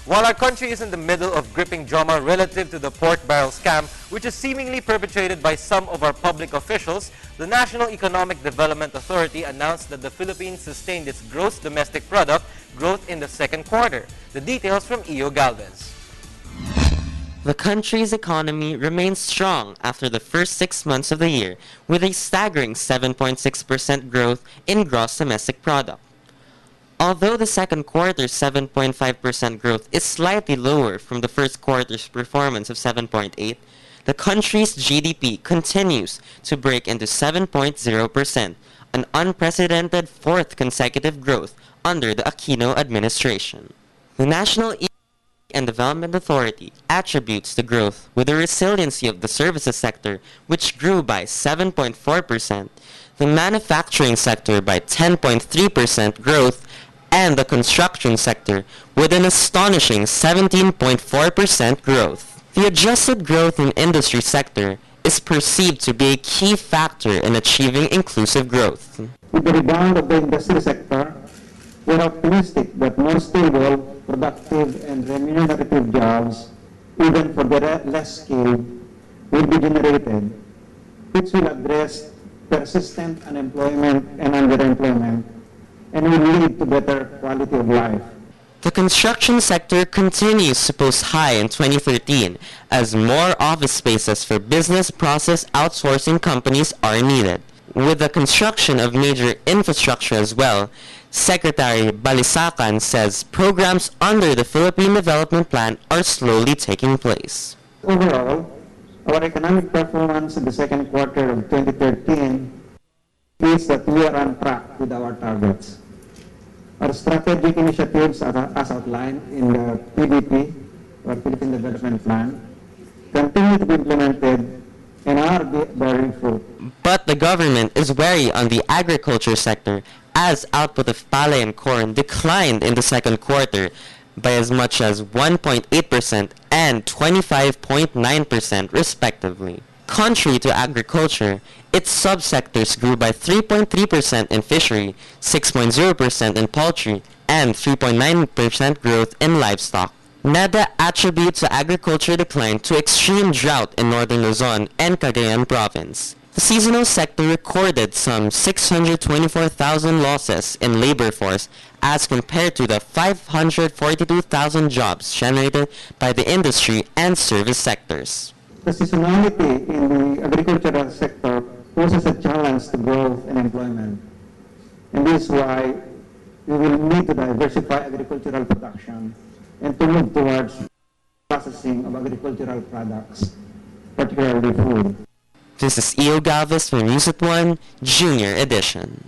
While our country is in the middle of gripping drama relative to the pork barrel scam, which is seemingly perpetrated by some of our public officials, the National Economic Development Authority announced that the Philippines sustained its gross domestic product growth in the second quarter. The details from EO Galvez. The country's economy remains strong after the first 6 months of the year, with a staggering 7.6% growth in gross domestic product. Although the second quarter's 7.5% growth is slightly lower from the first quarter's performance of 7.8%, the country's GDP continues to break into 7.0%, an unprecedented fourth consecutive growth under the Aquino administration. The National Economic and Development Authority attributes the growth with the resiliency of the services sector, which grew by 7.4%, the manufacturing sector by 10.3% growth, and the construction sector with an astonishing 17.4% growth. The adjusted growth in industry sector is perceived to be a key factor in achieving inclusive growth. With the rebound of the industry sector, we are optimistic that more stable, productive, and remunerative jobs, even for the less skilled, will be generated, which will address persistent unemployment and underemployment, and will lead to better quality of life. The construction sector continues to post high in 2013 as more office spaces for business process outsourcing companies are needed. With the construction of major infrastructure as well, Secretary Balitaan says programs under the Philippine Development Plan are slowly taking place. Overall, our economic performance in the second quarter of 2013 is that we are on track with our targets. Our strategic initiatives, as outlined in the PDP, or Philippine Development Plan, continue to be implemented and are bearing fruit. But the government is wary on the agriculture sector as output of palay and corn declined in the second quarter by as much as 1.8% and 25.9% respectively. Contrary to agriculture, its subsectors grew by 3.3% in fishery, 6.0% in poultry, and 3.9% growth in livestock. NEDA attributes the agriculture decline to extreme drought in northern Luzon and Cagayan province. The seasonal sector recorded some 624,000 losses in labor force as compared to the 542,000 jobs generated by the industry and service sectors. The seasonality in the agricultural sector poses a challenge to growth and employment. And this is why we will need to diversify agricultural production and to move towards processing of agricultural products, particularly food. This is EO Galvez for News at 1, Junior Edition.